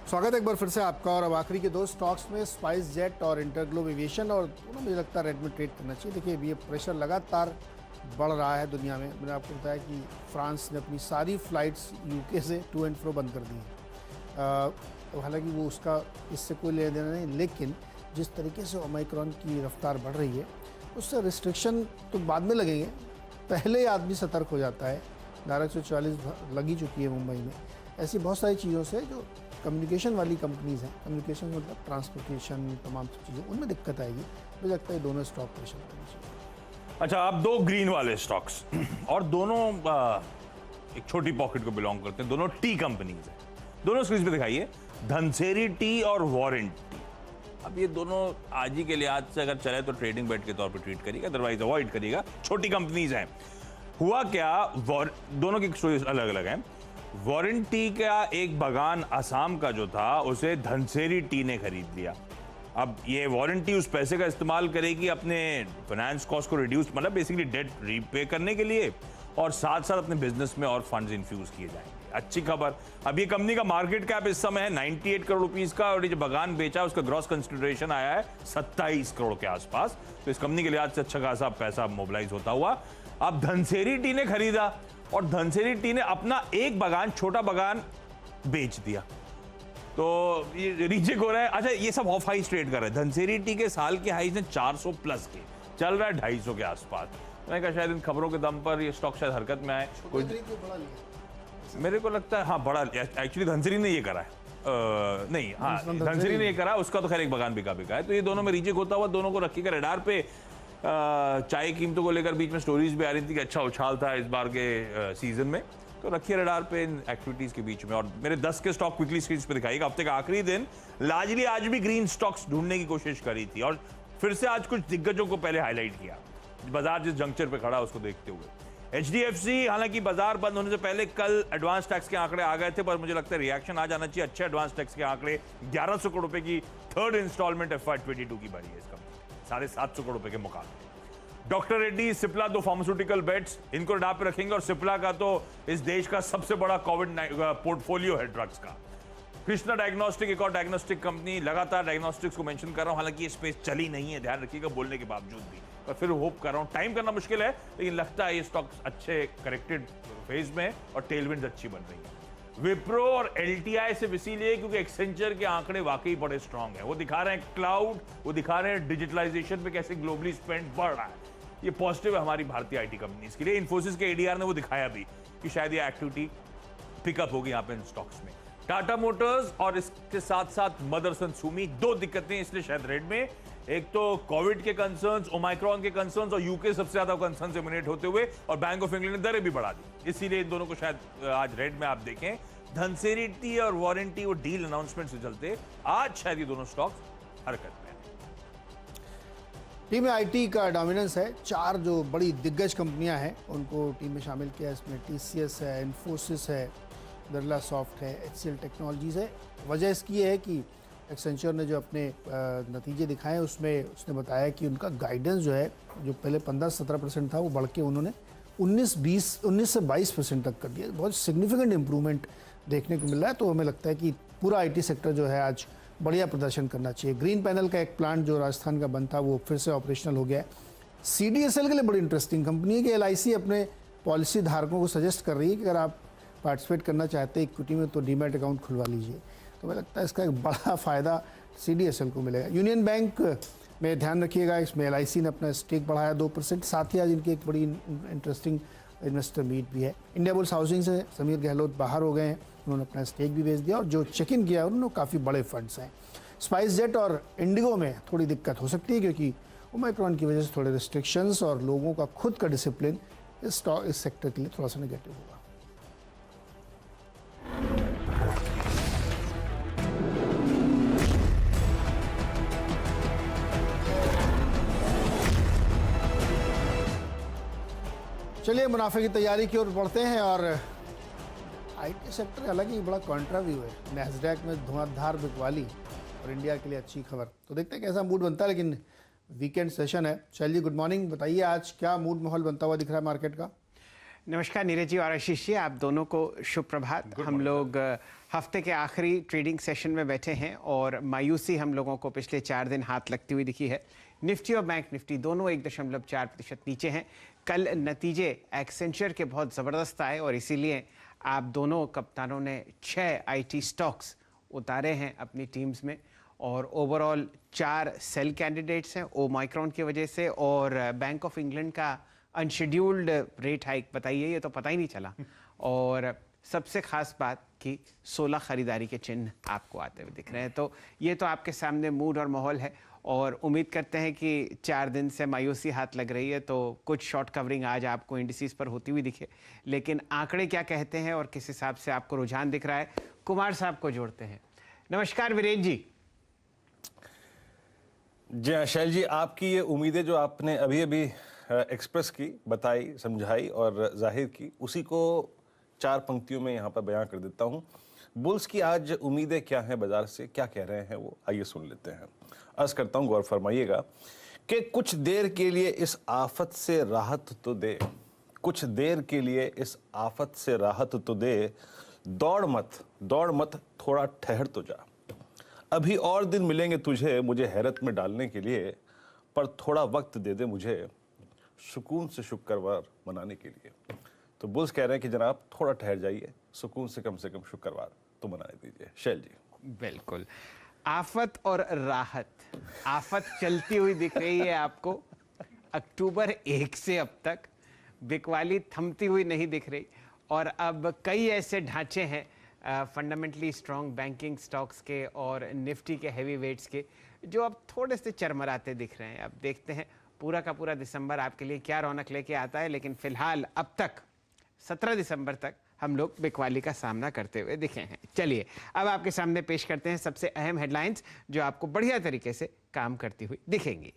स्वागत है एक बार फिर से आपका। और अब आखिरी के दो स्टॉक्स में स्पाइस जेट और इंटरग्लोब एविएशन, और दोनों मुझे लगता है रेड में ट्रेड करना चाहिए। देखिए ये प्रेशर लगातार बढ़ रहा है दुनिया में। मैंने आपको बताया कि फ्रांस ने अपनी सारी फ्लाइट्स यूके से टू एंड फ्रो बंद कर दी हैं। तो हालांकि वो उसका इससे कोई लेना देना नहीं, लेकिन जिस तरीके से ओमाइक्रॉन की रफ्तार बढ़ रही है उससे रिस्ट्रिक्शन तो बाद में लगेंगे, पहले आदमी सतर्क हो जाता है। धारा 144 लगी चुकी है मुंबई में। ऐसी बहुत सारी चीज़ों से जो कम्युनिकेशन वाली कंपनीज़ हैं, कम्युनिकेशन मतलब ट्रांसपोर्टेशन, तमाम चीज़ें, उनमें दिक्कत आएगी। मुझे लगता है दोनों स्टॉक प्रेशर करनी चाहिए। अच्छा, आप दो ग्रीन वाले स्टॉक्स और दोनों एक छोटी पॉकेट को बिलोंग करते हैं, दोनों टी कंपनीज हैं। दोनों स्क्रीन पे दिखाइए, धनसेरी टी और वारंट टी। अब ये दोनों आज ही के लिहाज से अगर चले तो ट्रेडिंग बेट के तौर पे ट्रीट करिएगा, अदरवाइज अवॉइड करिएगा। छोटी कंपनीज हैं। हुआ क्या, दोनों की स्टोरीज अलग अलग हैं। वारंटी का एक बागान असम का जो था उसे धनसेरी टी ने खरीद लिया। अब ये वारंटी उस पैसे का इस्तेमाल करेगी अपने फाइनेंस कॉस्ट को रिड्यूस, मतलब बेसिकली डेट रीपे करने के लिए, और साथ साथ अपने बिजनेस में और फंड्स इन्फ्यूज किए जाएंगे। अच्छी खबर। अब ये कंपनी का मार्केट कैप इस समय है 98 करोड़ रुपीस का, और ये जो बागान बेचा उसका ग्रॉस कंसिडरेशन आया है 27 करोड़ के आसपास। तो इस कंपनी के लिहाज से अच्छा खासा पैसा मोबिलाइज होता हुआ अब धनसेरी टी ने खरीदा, और धनसेरी टी ने अपना एक बागान, छोटा बागान बेच दिया। तो ये रीचेक हो रहा है। अच्छा, ये सब ऑफ हाई ट्रेड कर रहे हैं। धनसेरी टी के साल के हाई ने 400 प्लस के, चल रहा है 250 के आसपास। मैंने कहा शायद इन खबरों के दम पर ये स्टॉक शायद हरकत में आए। कोई मेरे को लगता है हाँ बड़ा, एक्चुअली धनसेरी ने ये करा है। नहीं, हाँ धनसेरी ने ये करा, उसका तो खैर एक बागान बिका है। तो ये दोनों में रीचेक होता हुआ दोनों को रखिएगा रडार पे। चाय कीमतों को लेकर बीच में स्टोरीज भी आ रही थी कि अच्छा उछाल था इस बार के सीजन में, तो रखिए रडार पे इन एक्टिविटीज के बीच में। और मेरे 10 के स्टॉक क्विकली स्क्रीन पे दिखाइएगा। हफ्ते का आखिरी दिन लार्जली आज भी ग्रीन स्टॉक्स ढूंढने की कोशिश करी थी, और फिर से आज कुछ दिग्गजों को पहले हाईलाइट किया। बाजार जिस जंक्चर पे खड़ा उसको देखते हुए HDFC, हालांकि बाजार बंद होने से पहले कल एडवांस टैक्स के आंकड़े आ गए थे, पर मुझे लगता है रिएक्शन आ जाना चाहिए। अच्छे एडवांस टैक्स के आंकड़े, 1100 करोड़ रुपए की थर्ड इंस्टॉलमेंट FY22 की भरी है इसका, 750 करोड़ रुपए के मुकाबले। डॉक्टर रेड्डी, सिप्ला, दो फार्मास्यूटिकल बेट्स, इनको रडार पे रखेंगे। और सिप्ला का तो इस देश का सबसे बड़ा कोविड पोर्टफोलियो है ड्रग्स का। कृष्णा डायग्नोस्टिक, एक और डायग्नोस्टिक कंपनी, लगातार डायग्नोस्टिक्स को मेंशन कर रहा हूं, हालांकि ये स्पेस चली नहीं है, ध्यान रखिएगा बोलने के बावजूद भी, पर फिर होप कर रहा हूं। टाइम करना मुश्किल है, लेकिन लगता है ये स्टॉक्स अच्छे करेक्टेड फेज में और टेलविंड्स अच्छी बन रही है। विप्रो और LTI से इसीलिए क्योंकि एक्सेंचर के आंकड़े वाकई बड़े स्ट्रांग है। वो दिखा रहे हैं क्लाउड, वो दिखा रहे हैं डिजिटलाइजेशन पे कैसे ग्लोबली स्पेंड बढ़ रहा है। ये पॉजिटिव है हमारी भारतीय IT कंपनीज के लिए। इन्फोसिस के ADR ने वो दिखाया भी कि शायद ये एक्टिविटी पिकअप होगी यहाँ पे इन स्टॉक्स में। टाटा मोटर्स और इसके साथ साथ मदरसन सुमी, दो दिक्कतें इसलिए शायद रेड में। एक तो कोविड के कंसर्न्स, ओमाइक्रॉन के कंसर्न्स, और यूके सबसे ज्यादा कंसर्न से इमिनेट होते हुए, और बैंक ऑफ इंग्लैंड ने दरें भी बढ़ा दी, इसीलिए इन दोनों को शायद आज रेड में आप देखें। धनसेरी टी और वारंटी वो डील अनाउंसमेंट से चलते आज शायद ये दोनों स्टॉक्स हरकत में। टीम में IT का डोमिनेंस है। 4 जो बड़ी दिग्गज कंपनियां हैं उनको टीम में शामिल किया। इसमें TCS है, इन्फोसिस है, बिरला सॉफ्ट है, HCL टेक्नोलॉजीज है। वजह इसकी है कि एक्सेंचर ने जो अपने नतीजे दिखाए उसमें उसने बताया कि उनका गाइडेंस जो है, जो पहले 15-17% था, वो बढ़ के उन्होंने 19 से 22% तक कर दिया। बहुत सिग्निफिकेंट इंप्रूवमेंट देखने को मिल रहा है। तो हमें लगता है कि पूरा IT सेक्टर जो है आज बढ़िया प्रदर्शन करना चाहिए। ग्रीन पैनल का एक प्लांट जो राजस्थान का बंद था वो फिर से ऑपरेशनल हो गया है। CDSL के लिए बड़ी इंटरेस्टिंग कंपनी है कि LIC अपने पॉलिसी धारकों को सजेस्ट कर रही है कि अगर आप पार्टिसिपेट करना चाहते हैं इक्विटी में तो डीमैट अकाउंट खुलवा लीजिए। तो मुझे लगता है इसका एक बड़ा फ़ायदा CDSL को मिलेगा। यूनियन बैंक में ध्यान रखिएगा, इसमें LIC ने अपना स्टेक बढ़ाया 2%। साथ ही आज इनकी एक बड़ी इंटरेस्टिंग इन्वेस्टर मीट भी है। इंडियाबुल्स हाउसिंग से समीर गहलोत बाहर हो गए हैं, उन्होंने अपना स्टेक भी बेच दिया, और जो चेक इन किया उन्होंने काफ़ी बड़े फंड्स हैं। स्पाइस जेट और इंडिगो में थोड़ी दिक्कत हो सकती है क्योंकि ओमाइक्रॉन की वजह से थोड़े रिस्ट्रिक्शंस और लोगों का खुद का डिसिप्लिन इस सेक्टर के लिए थोड़ा सा नेगेटिव होगा। चलिए मुनाफे की तैयारी की ओर बढ़ते हैं। और IT सेक्टर अलग ही बड़ा कॉन्ट्रा व्यू है। नैस्डैक में धुआंधार बिकवाली और इंडिया के लिए अच्छी खबर। तो देखते हैं कैसा मूड बनता है, लेकिन वीकेंड सेशन है। शैल जी गुड मॉर्निंग, बताइए आज क्या मूड माहौल बनता हुआ दिख रहा है मार्केट का? नमस्कार नीरज जी और आशीष जी, आप दोनों को शुभ प्रभात। हम लोग हफ्ते के आखिरी ट्रेडिंग सेशन में बैठे हैं और मायूसी हम लोगों को पिछले 4 दिन हाथ लगती हुई दिखी है। निफ्टी और बैंक निफ्टी दोनों 1.4% नीचे हैं। कल नतीजे एक्सेंचर के बहुत ज़बरदस्त आए और इसीलिए आप दोनों कप्तानों ने 6 IT स्टॉक्स उतारे हैं अपनी टीम्स में और ओवरऑल 4 सेल कैंडिडेट्स हैं ओमाइक्रॉन की वजह से। और बैंक ऑफ इंग्लैंड का अनशेड्यूल्ड रेट हाइक बताइए, ये तो पता ही नहीं चला। और सबसे खास बात कि 16 खरीदारी के चिन्ह आपको आते हुए दिख रहे हैं। तो ये तो आपके सामने मूड और माहौल है और उम्मीद करते हैं कि 4 दिन से मायूसी हाथ लग रही है तो कुछ शॉर्ट कवरिंग आज आपको इंडिसेस पर होती हुई दिखे। लेकिन आंकड़े क्या कहते हैं और किस हिसाब से आपको रुझान दिख रहा है, कुमार साहब को जोड़ते हैं। नमस्कार वीरेन जी। जी शैल जी, आपकी ये उम्मीदें जो आपने अभी अभी एक्सप्रेस की, बताई, समझाई और जाहिर की, उसी को 4 पंक्तियों में यहाँ पर बयां कर देता हूँ। बुल्स की आज उम्मीदें क्या हैं बाजार से, क्या कह रहे हैं वो, आइए सुन लेते हैं। अर्ज करता हूँ, गौर फरमाइएगा कि कुछ देर के लिए इस आफत से राहत तो दे, कुछ देर के लिए इस आफत से राहत तो दे, दौड़ मत थोड़ा ठहर तो जा। अभी और दिन मिलेंगे तुझे मुझे हैरत में डालने के लिए, पर थोड़ा वक्त दे दे मुझे सुकून से शुक्रवार मनाने के लिए। तो बुल्स कह रहे हैं कि जनाब थोड़ा ठहर जाइए, सुकून से कम शुक्रवार तो मनाने दीजिए। शैल जी। बिल्कुल, आफत और राहत, आफत चलती हुई दिख रही है आपको अक्टूबर 1 से अब तक, बिकवाली थमती हुई नहीं दिख रही। और अब कई ऐसे ढांचे हैं फंडामेंटली स्ट्रॉन्ग बैंकिंग स्टॉक्स के और निफ्टी के हैवी वेट्स के जो अब थोड़े से चरमराते दिख रहे हैं। अब देखते हैं पूरा का पूरा दिसंबर आपके लिए क्या रौनक लेके आता है। लेकिन फिलहाल अब तक 17 दिसंबर तक हम लोग बिकवाली का सामना करते हुए दिखे हैं। चलिए अब आपके सामने पेश करते हैं सबसे अहम हेडलाइंस जो आपको बढ़िया तरीके से काम करती हुई दिखेंगी।